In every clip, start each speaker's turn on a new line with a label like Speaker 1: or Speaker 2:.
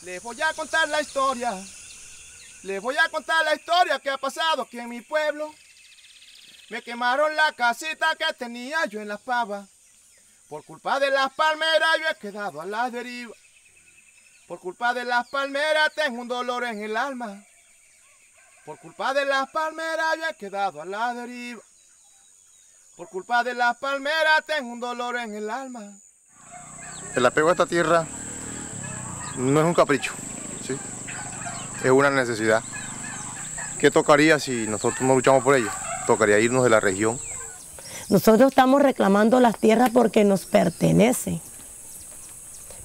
Speaker 1: Les voy a contar la historia. Les voy a contar la historia que ha pasado aquí en mi pueblo. Me quemaron la casita que tenía yo en Las Pavas. Por culpa de las palmeras yo he quedado a la deriva. Por culpa de las palmeras tengo un dolor en el alma. Por culpa de las palmeras yo he quedado a la deriva. Por culpa de las palmeras tengo un dolor en el alma.
Speaker 2: El apego a esta tierra no es un capricho, ¿sí? Es una necesidad. ¿Qué tocaría si nosotros no luchamos por ello? Tocaría irnos de la región.
Speaker 3: Nosotros estamos reclamando las tierras porque nos pertenecen,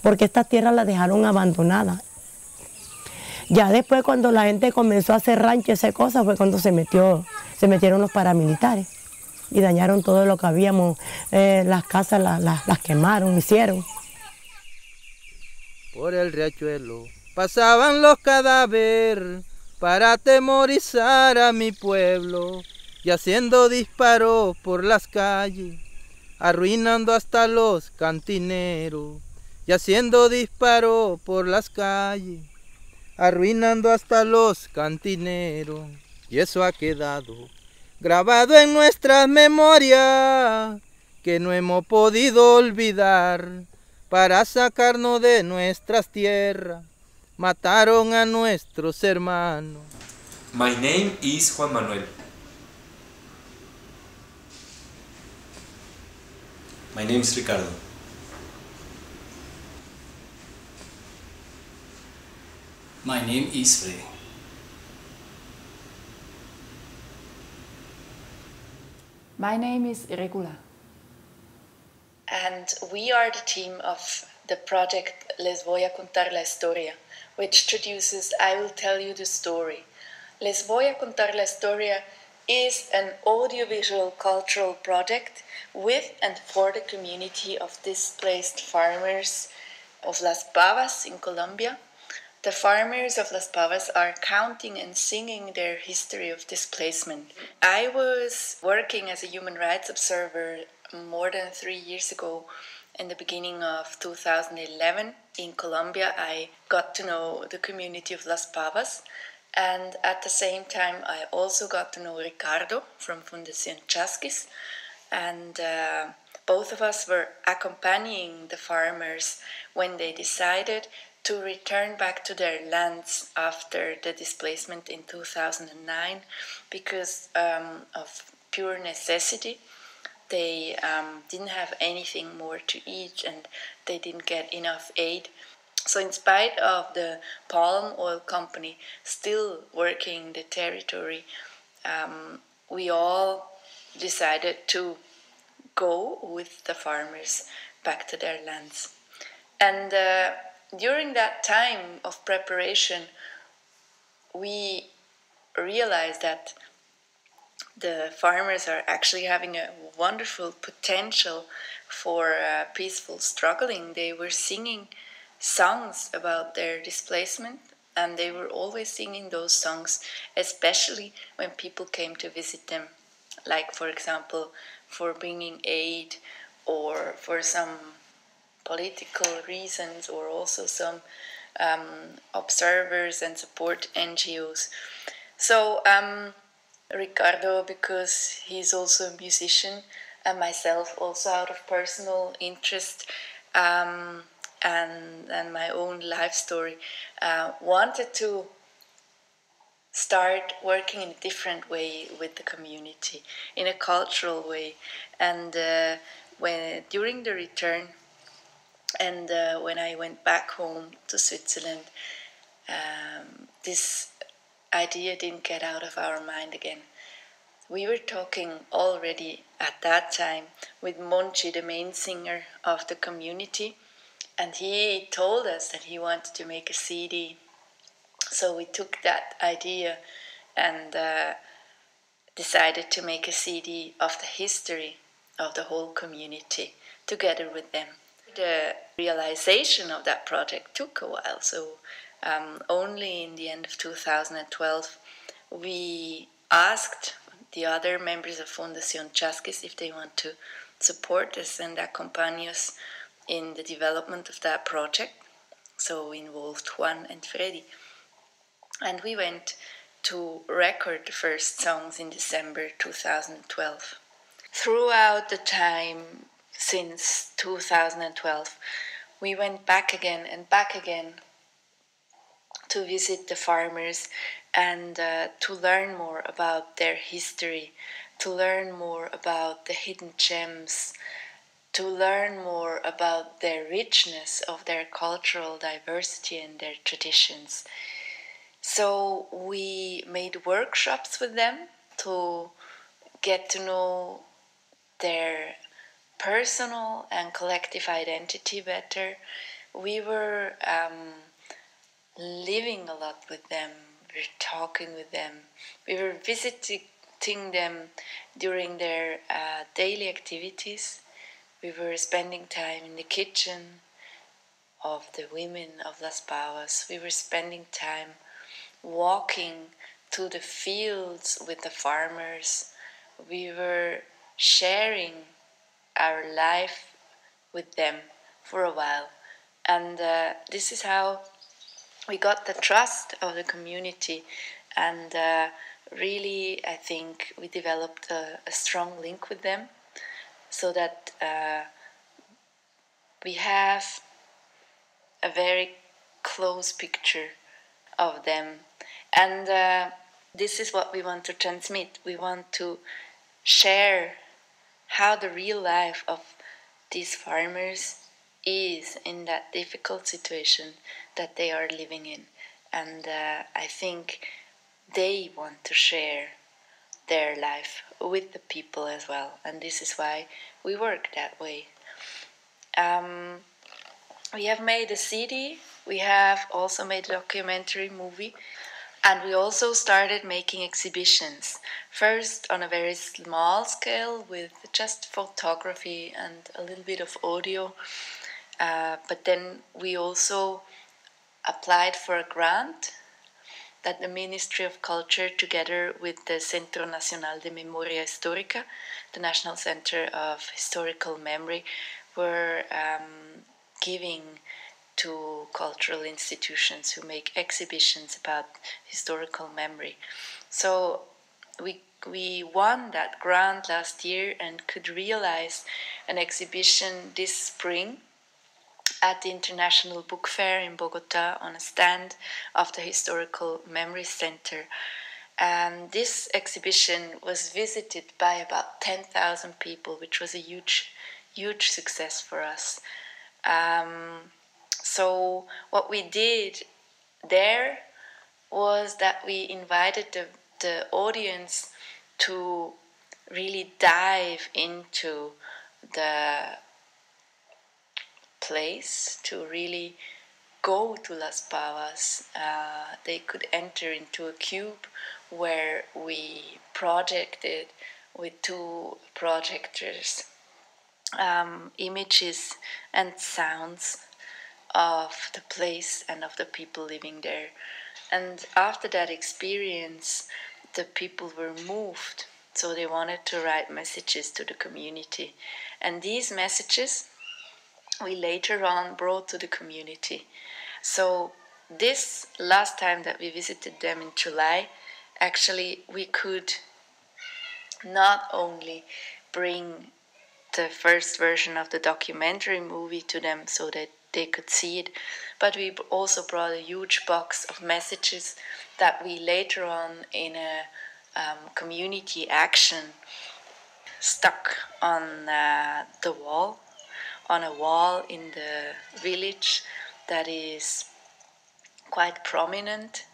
Speaker 3: porque estas tierras las dejaron abandonadas. Ya después, cuando la gente comenzó a hacer rancho y esas cosas, fue cuando se metieron los paramilitares y dañaron todo lo que habíamos, las casas las quemaron, hicieron.
Speaker 4: Por el riachuelo pasaban los cadáveres para atemorizar a mi pueblo y haciendo disparos por las calles, arruinando hasta los cantineros y haciendo disparos por las calles, arruinando hasta los cantineros. Y eso ha quedado grabado en nuestras memorias que no hemos podido olvidar. Para sacarnos de nuestras tierras, mataron a nuestros hermanos.
Speaker 5: My name is Juan Manuel. My name is Ricardo.
Speaker 6: My name is Freddy.
Speaker 7: My name is Irregula.
Speaker 8: And we are the team of the project Les Voy a Contar la Historia, which traduces I Will Tell You the Story. Les Voy a Contar la Historia is an audiovisual cultural project with and for the community of displaced farmers of Las Pavas in Colombia. The farmers of Las Pavas are counting and singing their history of displacement. I was working as a human rights observer more than 3 years ago. In the beginning of 2011 in Colombia, I got to know the community of Las Pavas, and at the same time I also got to know Ricardo from Fundación Chasquis, and both of us were accompanying the farmers when they decided to return back to their lands after the displacement in 2009 because of pure necessity. They didn't have anything more to eat and they didn't get enough aid. So in spite of the palm oil company still working the territory, we all decided to go with the farmers back to their lands. And during that time of preparation, we realized that the farmers are actually having a wonderful potential for peaceful struggling. They were singing songs about their displacement, and they were always singing those songs, especially when people came to visit them, like, for example, for bringing aid or for some political reasons, or also some observers and support NGOs. So Ricardo, because he's also a musician, and myself also out of personal interest and my own life story, wanted to start working in a different way with the community, in a cultural way. And during the return and when I went back home to Switzerland, this idea didn't get out of our mind again. We were talking already at that time with Monchi, the main singer of the community, and he told us that he wanted to make a CD. So we took that idea and decided to make a CD of the history of the whole community together with them. The realization of that project took a while, so only in the end of 2012 we asked the other members of Fundación Chasquis if they want to support us and accompany us in the development of that project. so involved Juan and Freddy. And we went to record the first songs in December 2012. Throughout the time since 2012, we went back again and back again to visit the farmers and to learn more about their history, to learn more about the hidden gems, to learn more about their richness of their cultural diversity and their traditions. So we made workshops with them to get to know their personal and collective identity better. We were living a lot with them, we were talking with them, we were visiting them during their daily activities. We were spending time in the kitchen of the women of Las Pavas. We were spending time walking to the fields with the farmers. We were sharing our life with them for a while. And this is how we got the trust of the community. And really, I think we developed a strong link with them, so that we have a very close picture of them. And this is what we want to transmit. We want to share how the real life of these farmers is in that difficult situation that they are living in. And I think they want to share their life with the people as well. And this is why we work that way. We have made a CD, we have also made a documentary movie, and we also started making exhibitions. First on a very small scale with just photography and a little bit of audio. But then we also applied for a grant that the Ministry of Culture, together with the Centro Nacional de Memoria Histórica, the National Center of Historical Memory, were giving to cultural institutions who make exhibitions about historical memory. So we won that grant last year and could realize an exhibition this spring at the International Book Fair in Bogota on a stand of the Historical Memory Center. And this exhibition was visited by about 10,000 people, which was a huge success for us. So what we did there was that we invited the audience to really dive into the place, to really go to Las Pavas. They could enter into a cube where we projected with 2 projectors images and sounds of the place and of the people living there. And after that experience, the people were moved, so they wanted to write messages to the community. And these messages we later on brought to the community. So this last time that we visited them in July, actually we could not only bring the first version of the documentary movie to them so that they could see it, but we also brought a huge box of messages that we later on in a community action stuck on the wall, on a wall in the village that is quite prominent,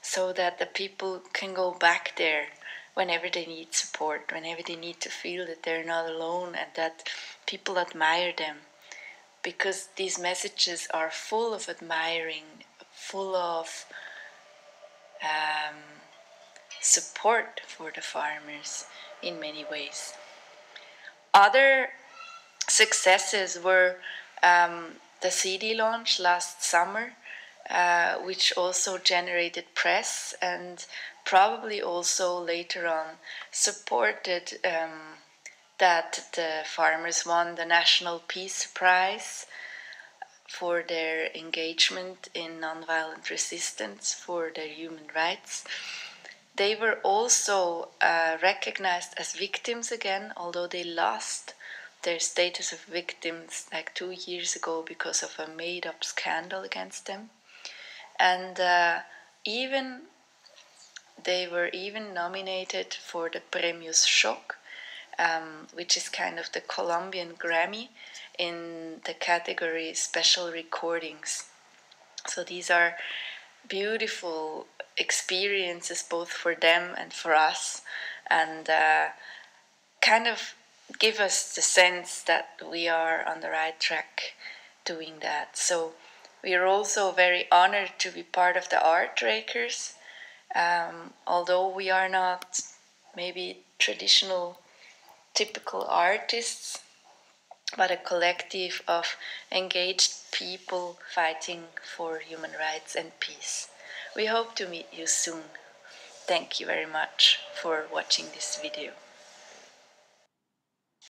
Speaker 8: so that the people can go back there whenever they need support, whenever they need to feel that they're not alone and that people admire them. Because these messages are full of admiring, full of support for the farmers in many ways. Other successes were the CD launch last summer, which also generated press and probably also later on supported that the farmers won the National Peace Prize for their engagement in nonviolent resistance for their human rights. They were also recognized as victims again, although they lost their status of victims like 2 years ago because of a made-up scandal against them. And they were even nominated for the Premios Shock, which is kind of the Colombian Grammy in the category Special Recordings. So these are beautiful experiences both for them and for us, and kind of give us the sense that we are on the right track doing that. So we are also very honored to be part of the Artrakers, although we are not maybe traditional typical artists, but a collective of engaged people fighting for human rights and peace. We hope to meet you soon. Thank you very much for watching this video.